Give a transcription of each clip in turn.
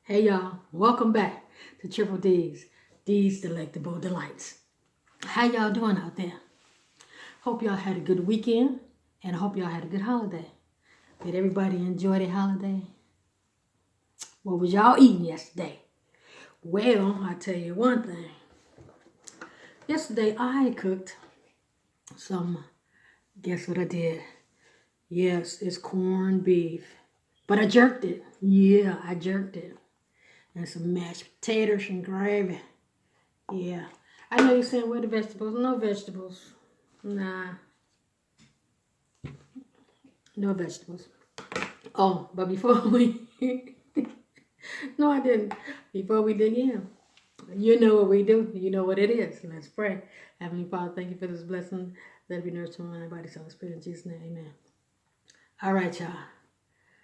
Hey y'all, welcome back to Triple D's Delectable Delights. How y'all doing out there? Hope y'all had a good weekend and I hope y'all had a good holiday. Did everybody enjoy their holiday? What was y'all eating yesterday? Well, I'll tell you one thing. Yesterday I cooked some, guess what I did? Yes, it's corned beef. But I jerked it. Yeah, I jerked it. And some mashed potatoes and gravy. Yeah. I know you're saying, where the vegetables? No vegetables. Nah, no vegetables. Oh, but before we... no, I didn't. Before we dig in, you know what we do. You know what it is. Let's pray. Heavenly Father, thank you for this blessing. Let it be nourished to my body, soul, and spirit. In Jesus' name, amen. All right, y'all.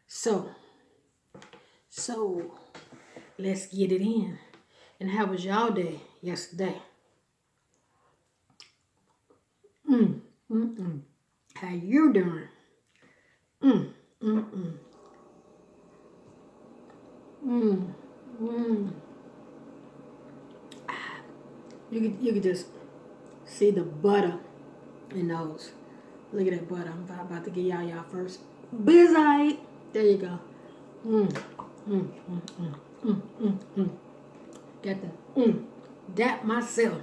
So, let's get it in. And how was y'all day yesterday? How you doing? Mm, mm, mm. Mm, mm. You could just see the butter in those. Look at that butter. I'm about to get y'all first. Bizite. There you go. Mm, mm, mm, mm, mm, mm, mm. Got the dap myself.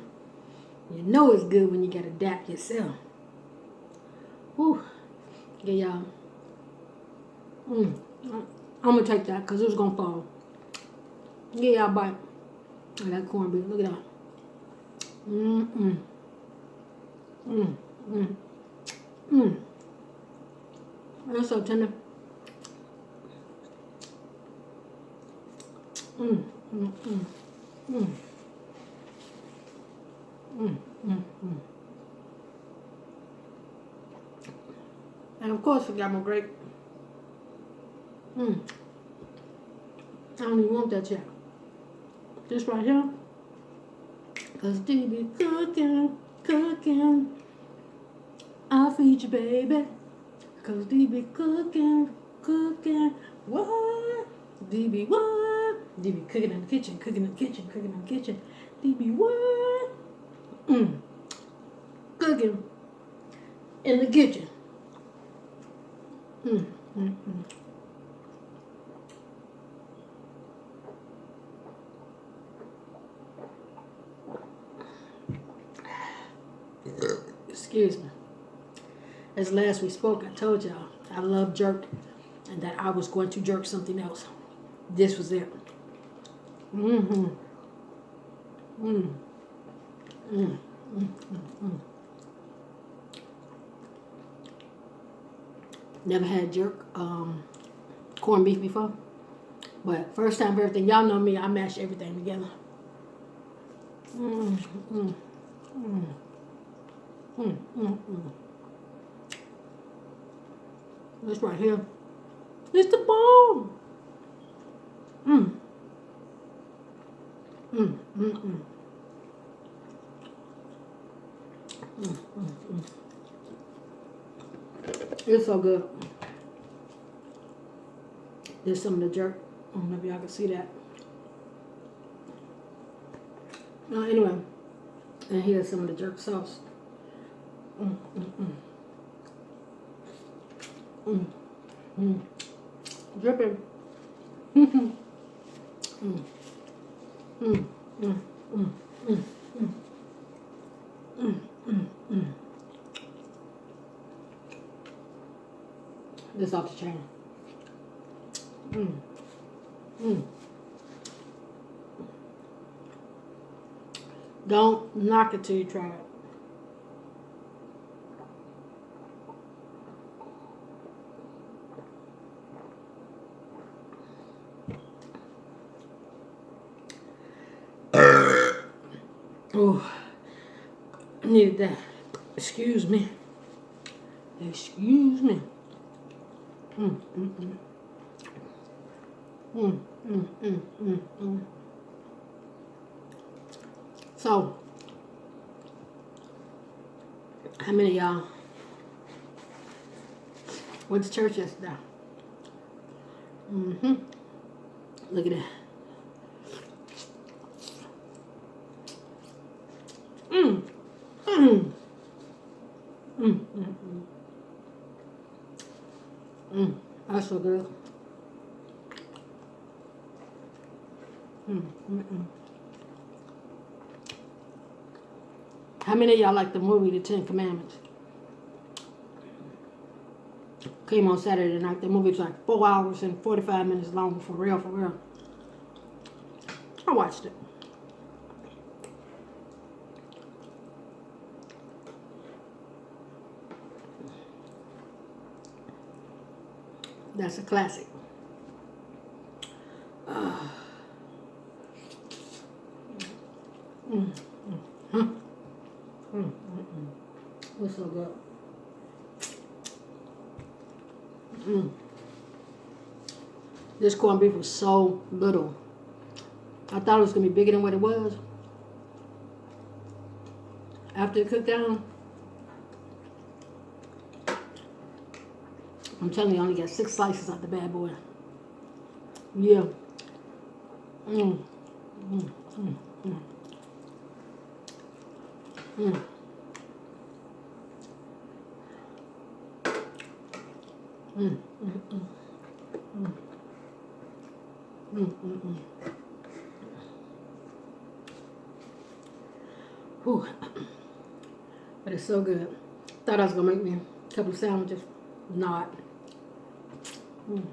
You know it's good when you gotta dap yourself. Whew. Get y'all. I'm gonna take that because it was gonna fall. Get y'all a bite. I got corned beef. Look at that. Mm-mm. Mm, mm, mm. That's so tender. Mm, mm, mm, mm, mm, mm, mm. And of course, we got my grape. I don't even want that yet. This right here. Cause they be cooking, cooking. I'll feed you, baby. Cause they be cooking, cooking. What? They be what? They be cooking in the kitchen, cooking in the kitchen, cooking in the kitchen. They be what? Cooking in the kitchen. Excuse me. As last we spoke, I told y'all I love jerk and that I was going to jerk something else. This was it. Mm-hmm. Mm. Mm. Mm. Mm. Never had jerk corned beef before. But first time for everything. Y'all know me, I mash everything together. Mm. Mm. Mm. Mm. Mm. Mm. This right here. It's the bomb. Mm. Mm. Mm. Mm. Mm. Mm. Mm. It's so good. There's some of the jerk. I don't know if y'all can see that. Anyway, and here's some of the jerk sauce. Mm. Mm. Mm. Mm. Mm. Dripping. Mm. Mm. Mm. Mm. Mm. Mm. Mm. Mm. Mm. This off the chain. Mm. Mm. Don't knock it till you try it. Oh, I needed that. Excuse me. Excuse me. Mm, mm, mm. Mm, mm, mm, mm, mm. So, how many of y'all went to church yesterday? Mm-hmm. Look at that. That's so good. How many of y'all like the movie The Ten Commandments? Came on Saturday night. The movie was like 4 hours and 45 minutes long. For real, for real. I watched it. That's a classic. What's so good? This corned beef was so little. I thought it was gonna be bigger than what it was. After it cooked down, I'm telling you, I only got 6 slices out the bad boy. Yeah. Mm. Mm. Mm. Mm. Mm. Mm. Mm. Mm. Mm. Mm. Mm. Mm. Whew. But it's so good. Thought I was gonna make me a couple of sandwiches. Not. Mm.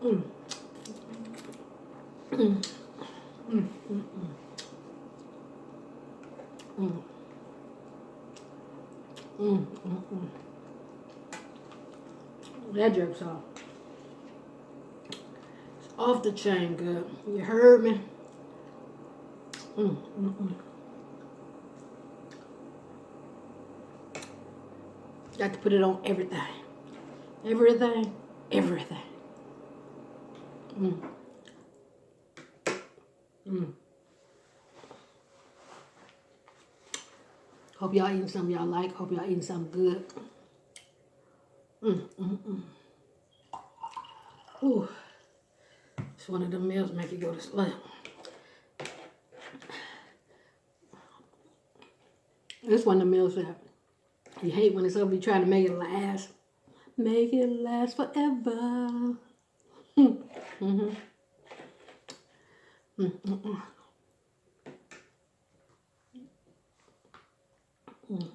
Mm. Mm. Mm. Mm. Mm. Mm. Mm. Mm. That jerk sauce. It's off the chain good. You heard me? Mm. Mm. Mm. Got to put it on everything. Everything. Everything. Mm. Mm. Hope y'all eating something y'all like. Hope y'all eating something good. Mm. Mm. Mm. Ooh. It's one of them meals make you go to sleep. It's one of the meals that you hate when it's over. You try to make it last. Make it last forever. Mm-hmm. Mm-mm-mm. Mm.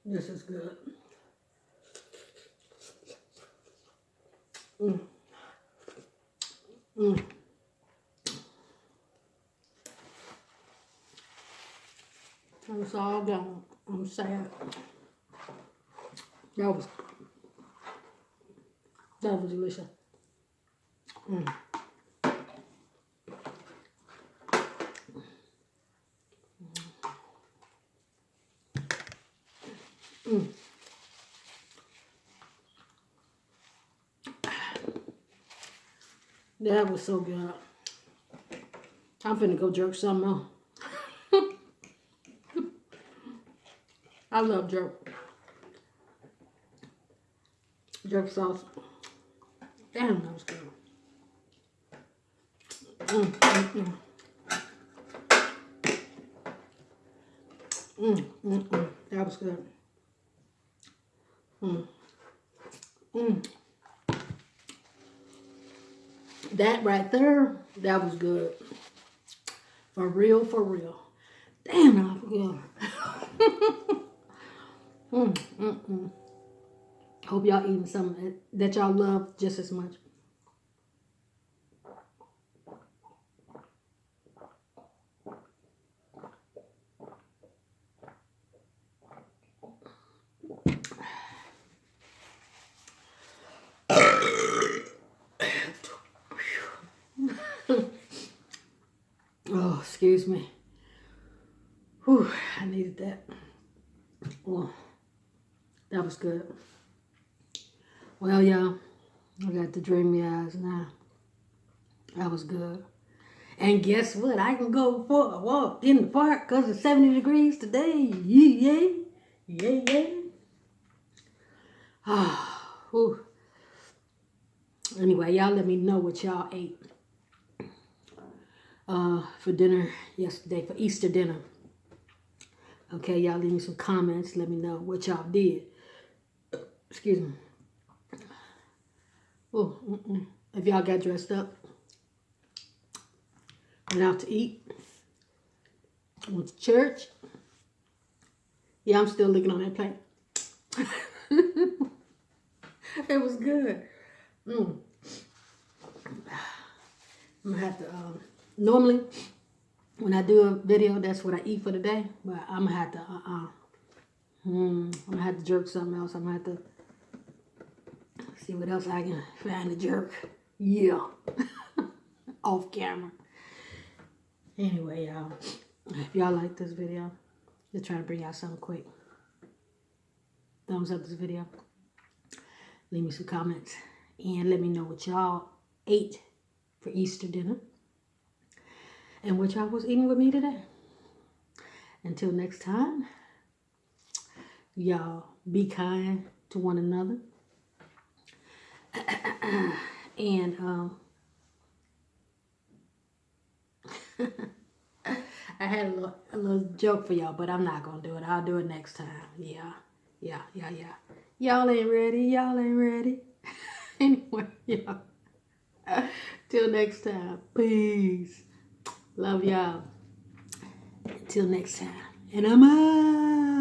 This is good. Mm. Mm. It's all gone. I'm sad. That was delicious. Mm. Mm. That was so good. I'm finna go jerk something else. I love jerk. Jerk sauce. Damn, that was good. Mm. Mm. Mm. Mm. Mm. That was good. Mm. Mm. That right there, that was good. For real, for real. Damn, I forgot. Mm, mm, mm. Hope y'all eating something that y'all love just as much. Oh, excuse me. Whew, I needed that. Oh, that was good. Well, y'all, I got the dreamy eyes now. That was good. And guess what? I can go for a walk in the park because it's 70 degrees today. Yeah, yeah, yeah. Ah, whew. Anyway, y'all let me know what y'all ate for dinner yesterday, for Easter dinner. Okay, y'all leave me some comments. Let me know what y'all did. Excuse me. Oh, if y'all got dressed up, went out to eat, went to church. Yeah, I'm still looking on that plate. It was good. I'm gonna have to, normally when I do a video, that's what I eat for the day. But I'm gonna have to, I'm gonna have to jerk something else. I'm gonna have to see what else I can find to jerk. Yeah. Off camera. Anyway, y'all, if y'all like this video, just trying to bring y'all something quick. Thumbs up this video. Leave me some comments. And let me know what y'all ate for Easter dinner. And what y'all was eating with me today. Until next time, y'all be kind to one another. And I had a little joke for y'all, but I'm not gonna do it. I'll do it next time. Yeah. Y'all ain't ready. Y'all ain't ready. Anyway, y'all. Till next time. Peace. Love y'all. Until next time. And I'm out.